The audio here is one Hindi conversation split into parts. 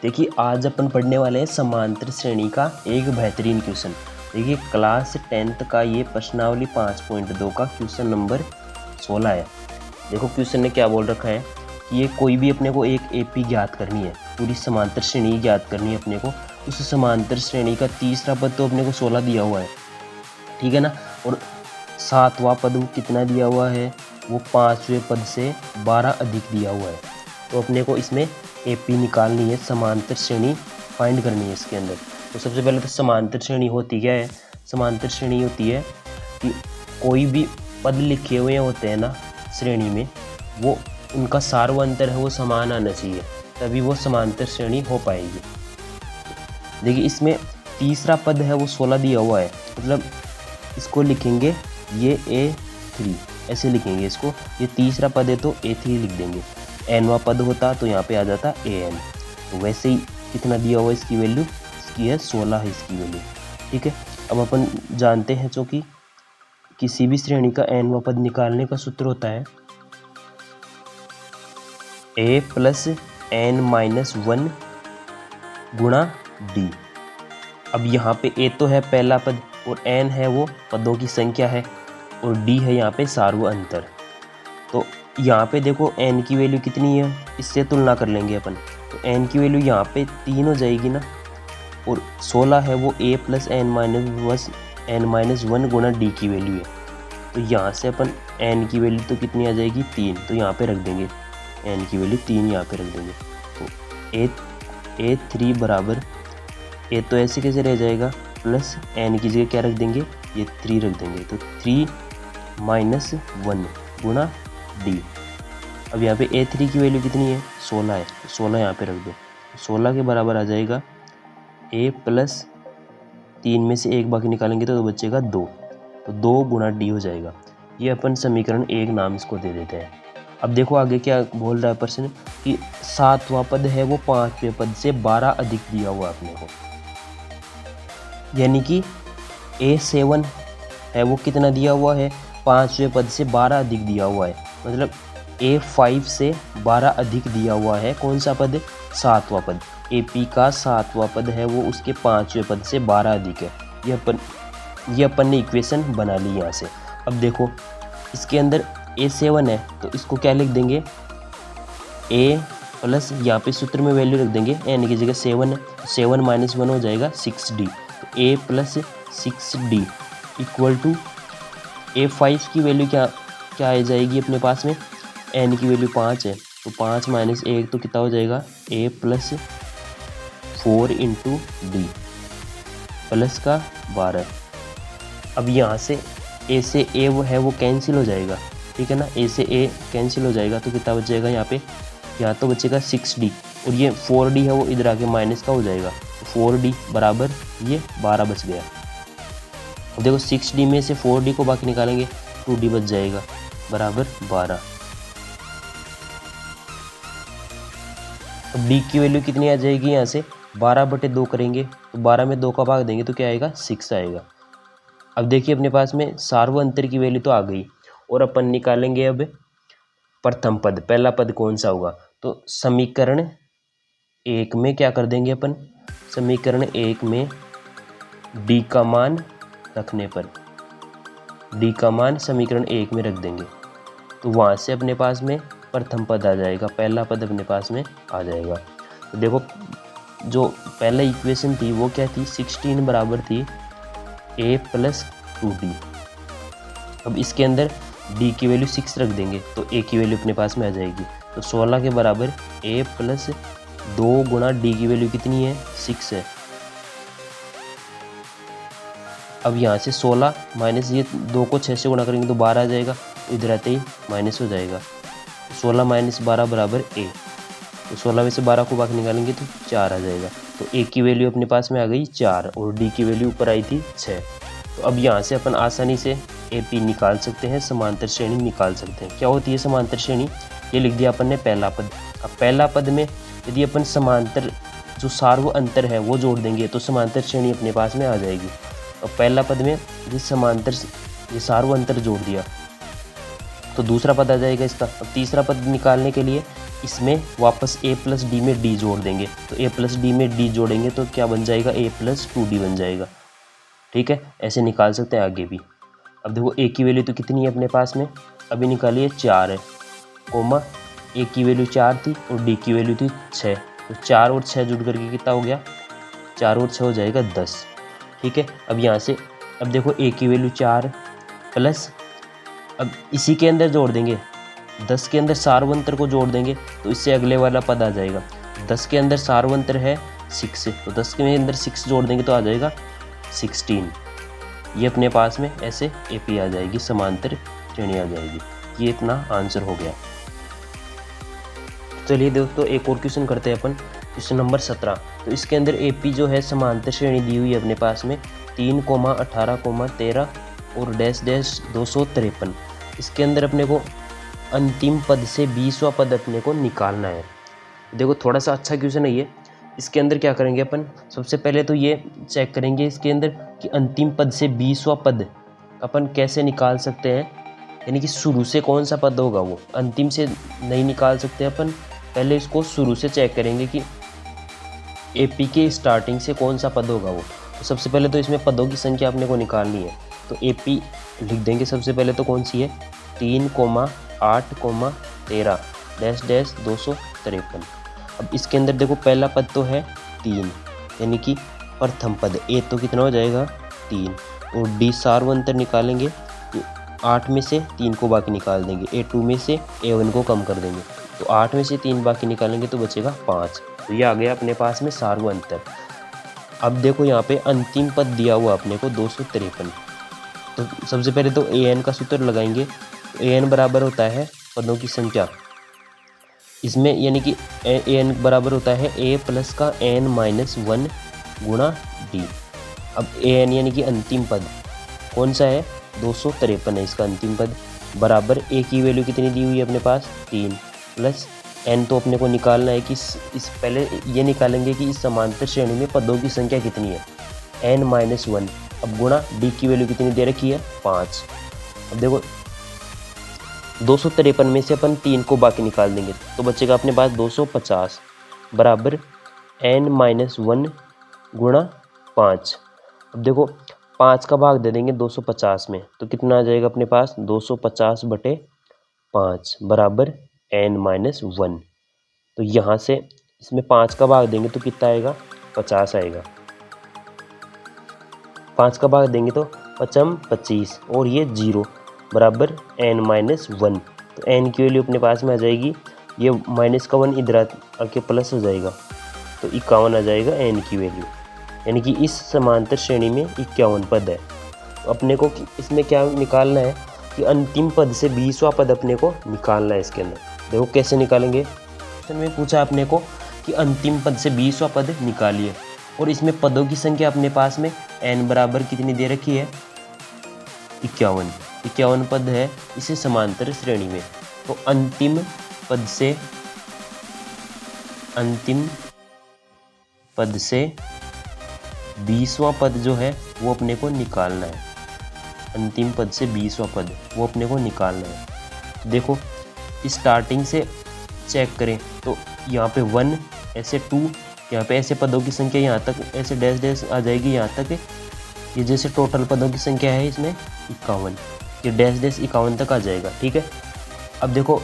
देखिए आज अपन पढ़ने वाले हैं समांतर श्रेणी का एक बेहतरीन क्वेश्चन। देखिए क्लास 10th का ये प्रश्नावली 5.2 का क्वेश्चन नंबर 16 है। देखो क्वेश्चन ने क्या बोल रखा है कि ये कोई भी अपने को एक एपी ज्ञात करनी है, पूरी समांतर श्रेणी ज्ञात करनी है अपने को। उस समांतर श्रेणी का तीसरा पद तो अपने को 16 दिया हुआ है, ठीक है ना। और सातवां पद कितना दिया हुआ है, वो पाँचवें पद से 12 अधिक दिया हुआ है। तो अपने को इसमें एपी निकालनी है, समांतर श्रेणी फाइंड करनी है इसके अंदर। तो सबसे पहले तो समांतर श्रेणी होती क्या है? समांतर श्रेणी होती है कि कोई भी पद लिखे हुए होते हैं ना श्रेणी में, वो उनका सार्वअंतर है वो समान आना चाहिए, तभी वो समांतर श्रेणी हो पाएगी। देखिए इसमें तीसरा पद है वो 16 दिया हुआ है, मतलब इसको लिखेंगे ये A3 ऐसे लिखेंगे इसको। ये तीसरा पद है तो A3 लिख देंगे। nवां पद होता तो यहाँ पे आ जाता AN। तो वैसे ही कितना दिया हुआ इसकी वैल्यू, इसकी है 16 है इसकी वैल्यू, ठीक है। अब अपन जानते हैं जो कि किसी भी श्रेणी का nवां पद निकालने का सूत्र होता है A + n-1 गुणा D। अब यहाँ पे A तो है पहला पद और n है वो पदों की संख्या है और D है यहाँ पे सार्वअंतर। तो यहाँ पे देखो n की वैल्यू कितनी है, इससे तुलना कर लेंगे अपन। तो n की वैल्यू यहाँ पे 3 हो जाएगी ना, और 16 है वो A + n-1 गुणा D की वैल्यू है। तो यहाँ से अपन n की वैल्यू तो कितनी आ जाएगी 3, तो यहाँ पे रख देंगे n की वैल्यू 3 यहाँ पे रख देंगे। तो A3 बराबर A तो ऐसे कैसे रह जाएगा, प्लस n की जगह क्या रख देंगे, ये 3 रख देंगे। तो 3 - 1 गुणा D। अब यहाँ पे A3 की वैल्यू कितनी है, 16 है, 16 यहाँ पे रख दो। 16 के बराबर आ जाएगा A + 3 में से 1 बाकी निकालेंगे तो बचेगा 2, तो 2 गुणा D हो जाएगा। ये अपन समीकरण 1 नाम इसको दे देते हैं। अब देखो आगे क्या बोल रहा है प्रश्न कि सातवां पद है वो पाँचवें पद से 12 अधिक दिया हुआ अपने को, यानी कि A7 है वो कितना दिया हुआ है, पाँचवें पद से 12 अधिक दिया हुआ है। मतलब A5 से 12 अधिक दिया हुआ है कौन सा पद, सातवां पद। AP का सातवां पद है वो उसके पाँचवें पद से 12 अधिक है। ये अपन ने इक्वेशन बना ली यहाँ से। अब देखो इसके अंदर A7 है तो इसको क्या लिख देंगे, A प्लस यहाँ पे सूत्र में वैल्यू रख देंगे, n की जगह 7 है, 7 - 1 हो जाएगा 6D। तो A + 6D equal to A5 की वैल्यू क्या आ जाएगी अपने पास में, n की वैल्यू 5 है, तो 5 - 1 तो कितना हो जाएगा, A + 4 × D प्लस का 12। अब यहाँ से A से A वो है वो कैंसिल हो जाएगा, ठीक है ना। A से A कैंसिल हो जाएगा तो कितना बच जाएगा यहाँ पे, यहाँ तो बचेगा 6D, और ये 4D है वो इधर आके माइनस का हो जाएगा। तो 4D बराबर ये 12 बच गया। अब देखो 6D में से 4D को बाकी निकालेंगे 2D बच जाएगा बराबर 12। अब D की वैल्यू कितनी आ जाएगी, यहाँ से 12/2 करेंगे तो 12 में 2 का भाग देंगे तो क्या आएगा, 6 आएगा। अब देखिए अपने पास में सार्वअंतर की वैल्यू तो आ गई, और अपन निकालेंगे अब प्रथम पद। पहला पद कौन सा होगा, तो समीकरण 1 में क्या कर देंगे अपन, समीकरण 1 में D का मान रखने पर, D का मान समीकरण 1 में रख देंगे तो वहाँ से अपने पास में प्रथम पद आ जाएगा, पहला पद अपने पास में आ जाएगा। तो देखो जो पहला इक्वेशन थी वो क्या थी, 16 बराबर थी A + 2D। अब इसके अंदर D की वैल्यू 6 रख देंगे तो A की वैल्यू अपने पास में आ जाएगी। तो 16 के बराबर A + 2 गुणा D की वैल्यू कितनी है, 6 है। अब यहाँ से 16 माइनस ये 2 को 6 से गुणा करेंगे तो 12 आ जाएगा, इधर आते ही माइनस हो जाएगा। 16 - 12 बराबर A। तो 16 में से 12 को बाकी निकालेंगे तो 4 आ जाएगा। तो A की वैल्यू अपने पास में आ गई 4 और D की वैल्यू ऊपर आई थी 6। तो अब यहाँ से अपन आसानी से AP निकाल सकते हैं, समांतर श्रेणी निकाल सकते हैं। क्या होती है समांतर श्रेणी, ये लिख दिया अपन ने पहला पद। अब पहला पद में यदि अपन समांतर जो सार्वअंतर है वो जोड़ देंगे तो समांतर श्रेणी अपने पास में आ जाएगी। और पहला पद में ये सार्वअंतर जोड़ दिया तो दूसरा पद आ जाएगा इसका। अब तीसरा पद निकालने के लिए इसमें वापस a प्लस डी में d जोड़ देंगे, तो a प्लस डी में d जोड़ेंगे तो क्या बन जाएगा, a प्लस 2d बन जाएगा। ठीक है, ऐसे निकाल सकते हैं आगे भी। अब देखो a की वैल्यू तो कितनी है अपने पास में, अभी निकालिए 4 है, कोमा a की वैल्यू 4 थी और d की वैल्यू थी 6, तो 4 और 6 जुड़ करके कितना हो गया, 4 और 6 हो जाएगा 10। ठीक है, अब यहाँ से अब देखो a की वैल्यू 4 प्लस, अब इसी के अंदर जोड़ देंगे, 10 के अंदर सार्वंतर को जोड़ देंगे तो इससे अगले वाला पद आ जाएगा। 10 के अंदर सार्वंतर है 6, तो 10 के अंदर 6 जोड़ देंगे तो आ जाएगा 16। ये अपने पास में ऐसे AP आ जाएगी, समांतर श्रेणी आ जाएगी। ये इतना आंसर हो गया। चलिए दोस्तों एक और क्वेश्चन करते हैं अपन, क्वेश्चन नंबर 17। तो इसके अंदर AP जो है समांतर श्रेणी दी हुई है अपने पास में 3, 18, 13 और डैश डैश 253। इसके अंदर अपने को अंतिम पद से 20वां पद अपने को निकालना है। देखो थोड़ा सा अच्छा क्वेश्चन है ये। इसके अंदर क्या करेंगे अपन, सबसे पहले तो ये चेक करेंगे इसके अंदर कि अंतिम पद से 20वां पद अपन कैसे निकाल सकते हैं, यानी कि शुरू से कौन सा पद होगा, वो अंतिम से नहीं निकाल सकते अपन, पहले इसको शुरू से चेक करेंगे कि AP के स्टार्टिंग से कौन सा पद होगा वो। तो सबसे पहले तो इसमें पदों की संख्या अपने को निकालनी है, तो AP लिख देंगे सबसे पहले तो कौन सी है, 3, 8, 13 डैश डैश 253। अब इसके अंदर देखो पहला पद तो है 3, यानी कि प्रथम पद, A तो कितना हो जाएगा 3, और D सार्वंतर निकालेंगे, 8 में से 3 को बाकी निकाल देंगे, A2 में से A1 को कम कर देंगे, तो 8 में से 3 बाकी निकालेंगे तो बचेगा 5। तो ये आ गया अपने पास में सार्वंतर। अब देखो यहाँ पे अंतिम पद दिया हुआ अपने को 253, तो सबसे पहले तो an का सूत्र लगाएंगे। an बराबर होता है पदों की संख्या, इसमें यानी कि an बराबर होता है a प्लस का n-1 गुणा d। अब an यानी कि अंतिम पद कौन सा है, 253 है इसका अंतिम पद, बराबर a की वैल्यू कितनी दी हुई है अपने पास 3, प्लस n तो अपने को निकालना है कि इस पहले ये निकालेंगे कि इस समांतर श्रेणी में पदों की संख्या कितनी है, n-1। अब गुणा d की वैल्यू कितनी दे रखी है 5। अब देखो 253 में से अपन 3 को बाकी निकाल देंगे तो बचेगा अपने पास 250 बराबर n-1 गुणा 5। अब देखो 5 का भाग दे देंगे 250 में तो कितना आ जाएगा अपने पास 250/5 बराबर n-1। तो यहाँ से इसमें 5 का भाग देंगे तो कितना आएगा 50 आएगा, 5 का भाग देंगे तो 5 25 और ये 0 बराबर n-1। तो n की वैल्यू अपने पास में आ जाएगी, ये माइनस का 1 इधर आके प्लस हो जाएगा तो 51 आ जाएगा n की वैल्यू, यानी कि इस समांतर श्रेणी में 51 पद है। तो अपने को इसमें क्या निकालना है कि अंतिम पद से 20वां पद अपने को निकालना है। इसके अंदर देखो कैसे निकालेंगे, क्वेश्चन में पूछा अपने को कि अंतिम पद से 20वां पद निकालिए, और इसमें पदों की संख्या अपने पास में n बराबर कितनी दे रखी है 51 पद है इसे समांतर श्रेणी में। तो अंतिम पद से 20वां पद जो है वो अपने को निकालना है, अंतिम पद से 20वां पद वो अपने को निकालना है। तो देखो स्टार्टिंग से चेक करें तो यहाँ पे 1 ऐसे 2, यहाँ पे ऐसे पदों की संख्या यहाँ तक ऐसे डैश डैश आ जाएगी यहाँ तक, ये जैसे टोटल पदों की संख्या है इसमें 51, ये डैश डैश 51 तक आ जाएगा। ठीक है, अब देखो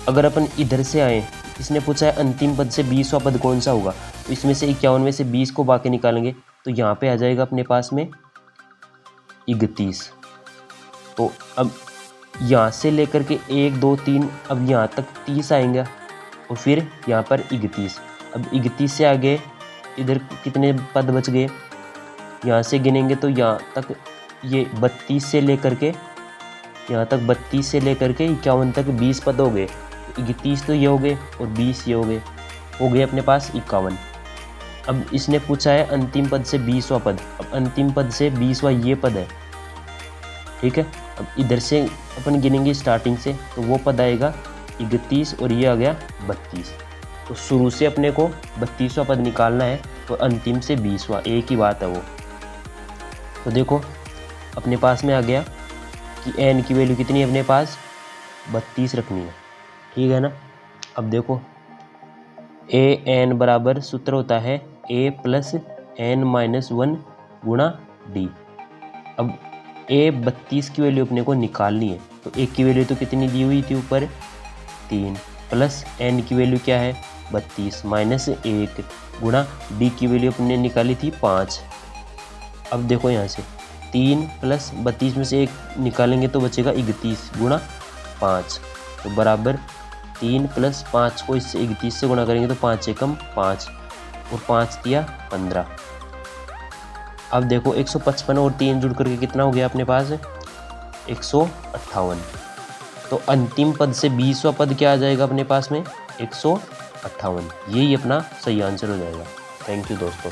अगर अपन इधर से आए, इसने पूछा है अंतिम पद से 20वां पद कौन सा होगा, तो इसमें से 51 में से 20 को बाकी निकालेंगे तो यहाँ पे आ जाएगा अपने पास में 31। तो अब यहाँ से लेकर के 1 2 3 अब यहाँ तक 30 आएंगे और फिर यहाँ पर 31। अब 31 से आगे इधर कितने पद बच गए, यहाँ से गिनेंगे तो यहाँ तक ये 32 से लेकर के यहाँ तक 32 से लेकर के 51 तक 20 पद हो गए। 31 तो ये हो गए और 20 ये हो गए अपने पास 51। अब इसने पूछा है अंतिम पद से 20वां पद, अब अंतिम पद से 20वां ये पद है। ठीक है, अब इधर से अपन गिनेंगे स्टार्टिंग से तो वो पद आएगा 31 और ये आ गया 32। तो शुरू से अपने को 32वां पद निकालना है तो अंतिम से 20वां, एक ही बात है वो। तो देखो अपने पास में आ गया कि n की वैल्यू कितनी है अपने पास 32 रखनी है। ठीक है ना, अब देखो ए एन बराबर सूत्र होता है ए प्लस एन माइनस 1 गुणा डी। अब ए 32 की वैल्यू अपने को निकालनी है, तो ए की वैल्यू तो कितनी दी हुई थी ऊपर 3, प्लस एन की वैल्यू क्या है 32 माइनस 1 गुणा डी की वैल्यू अपने निकाली थी 5। अब देखो यहाँ से 3 प्लस 32 में से 1 निकालेंगे तो बचेगा 31 गुणा 5, तो बराबर 3 प्लस 5 को इससे 31 से गुणा करेंगे तो 5 एकम 5 और 5 दिया 15। अब देखो 155 और 3 जुड़ करके कितना हो गया अपने पास 158। तो अंतिम पद से 20वां पद क्या आ जाएगा अपने पास में 158। यही अपना सही आंसर हो जाएगा। थैंक यू दोस्तों।